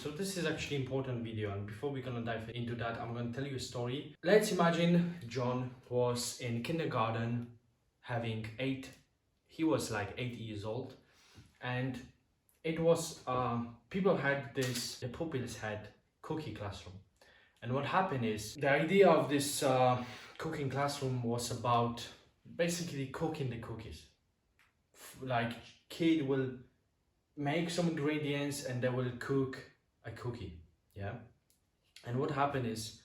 So this is actually important video, and before we're gonna dive into that, I'm gonna tell you a story. Let's imagine John was in kindergarten having he was like 8 years old, and it was people had the pupils had cookie classroom. And what happened is the idea of this cooking classroom was about basically cooking the cookies. Like kid will make some ingredients and they will cook a cookie. Yeah. And what happened is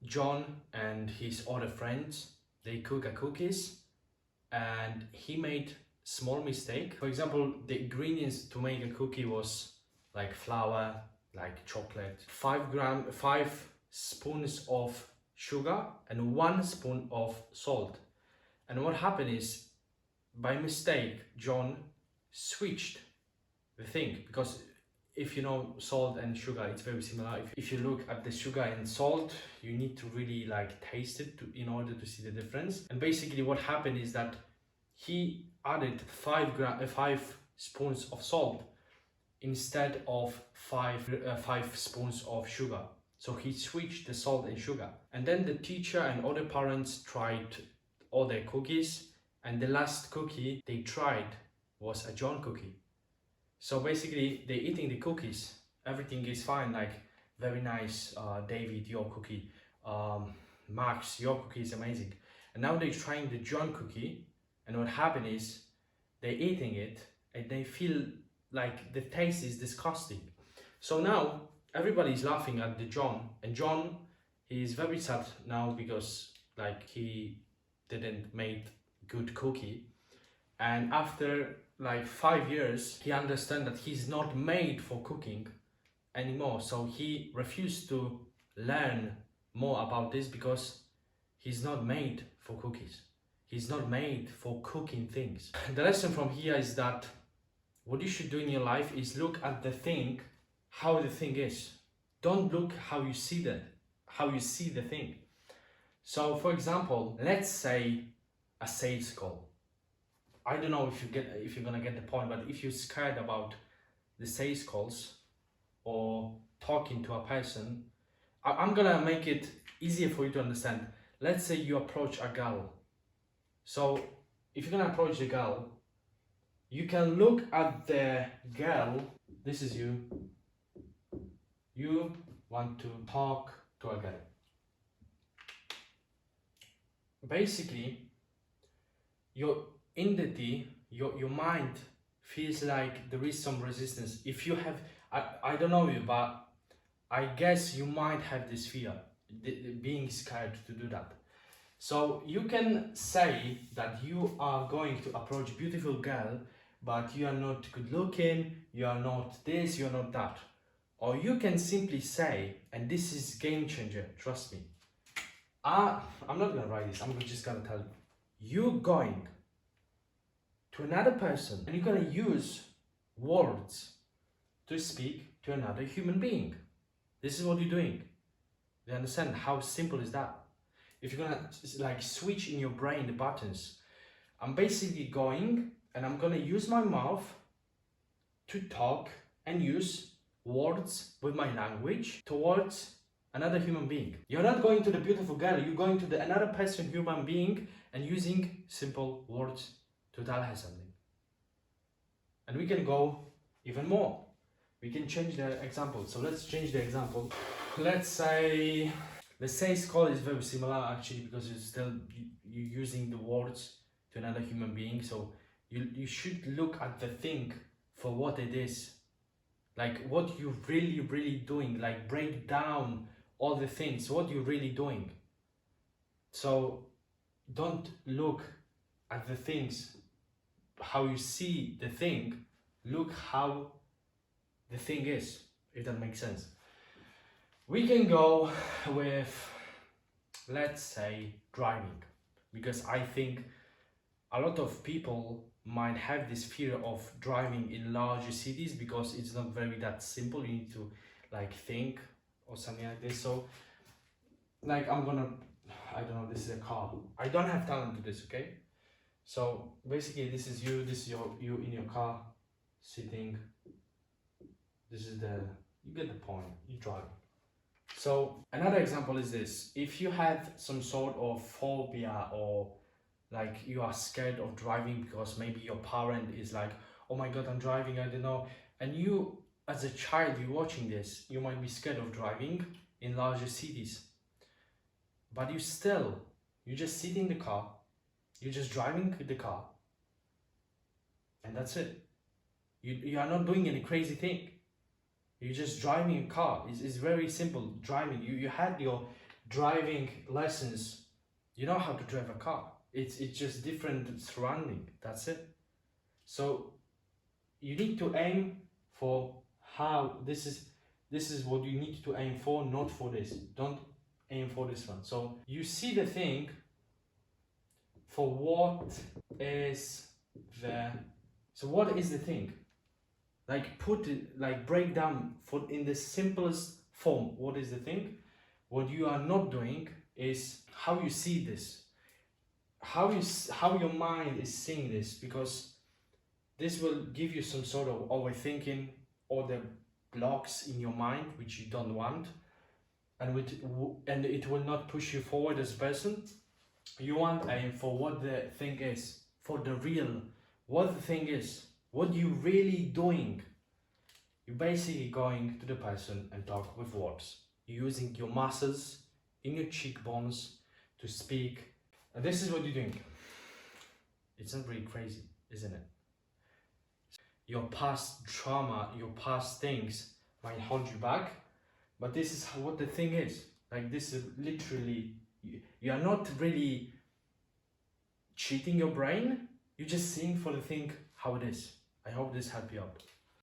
John and his other friends, they cook a cookies, and he made small mistake. For example, the ingredients to make a cookie was like flour, like chocolate, 5 spoons of sugar and 1 spoon of salt. And what happened is, by mistake, John switched the thing, because if you know salt and sugar, it's very similar. If you look at the sugar and salt, you need to really like taste it in order to see the difference. And basically what happened is that he added 5 spoons of salt instead of 5 spoons of sugar. So he switched the salt and sugar. And then the teacher and other parents tried all their cookies, and the last cookie they tried was a John cookie. So basically they're eating the cookies, everything is fine, like very nice, David, your cookie, Max, your cookie is amazing. And now they're trying the John cookie, and what happened is they're eating it and they feel like the taste is disgusting. So now everybody's laughing at the John, and John, he is very sad now because like he didn't make good cookie. And after like 5 years, he understands that he's not made for cooking anymore. So he refused to learn more about this because he's not made for cookies. He's not made for cooking things. The lesson from here is that what you should do in your life is look at the thing, how the thing is. Don't look how you see the thing. So for example, let's say a sales call. I don't know if you're gonna get the point, but if you're scared about the sales calls or talking to a person, I'm gonna make it easier for you to understand. Let's say you approach a girl. So if you're gonna approach the girl, you can look at the girl. This is you. You want to talk to a girl. Basically, your mind feels like there is some resistance. If you have, I don't know you, but I guess you might have this fear, being scared to do that. So you can say that you are going to approach a beautiful girl, but you are not good looking, you are not this, you are not that. Or you can simply say, and this is game changer, trust me. I'm not gonna write this, I'm just gonna tell you. You're going to another person and you're gonna use words to speak to another human being. This is what you're doing. You understand how simple is that? If you're gonna like switch in your brain the buttons, I'm basically going and I'm gonna use my mouth to talk and use words with my language towards another human being. You're not going to the beautiful girl, you're going to another person, human being, and using simple words to tell her something. And we can go even more. We can change the example. So let's change the example. Let's say the sales call is very similar actually, because you're using the words to another human being. So you should look at the thing for what it is. Like what you're really doing. Like break down all the things, what you're really doing. So don't look at the things how you see the thing, look how the thing is, if that makes sense. We can go with, let's say, driving, because I think a lot of people might have this fear of driving in larger cities because it's not very that simple. You need to like think or something like this. So like I don't know, this is a car. I don't have talent to this, okay? So basically this is you in your car sitting. This is the You get the point. You drive. So another example is this: if you have some sort of phobia, or like you are scared of driving because maybe your parent is like, oh my god, I'm driving, I don't know, and you as a child, you're watching this, you might be scared of driving in larger cities, but you just sit in the car, you're just driving the car, and that's it. You are not doing any crazy thing. You're just driving a car. It's very simple driving. You had your driving lessons. You know how to drive a car. It's just different surrounding. That's it. So you need to aim for how this is what you need to aim for, not for this. Don't aim for this one. So you see the thing for what is the what is the thing? Like put it, like break down for in the simplest form. What is the thing? What you are not doing is how you see this, how your mind is seeing this, because this will give you some sort of overthinking or the blocks in your mind which you don't want, and it will not push you forward as a person. You want aim for what the thing is, for the real, what the thing is, what you really doing. You're basically going to the person and talk with words. You're using your muscles in your cheekbones to speak. And this is what you're doing. It's not really crazy, isn't it? Your past trauma, your past things might hold you back, but this is what the thing is. Like this is literally, you are not really cheating your brain, you're just seeing for the thing how it is. I hope this helped you out.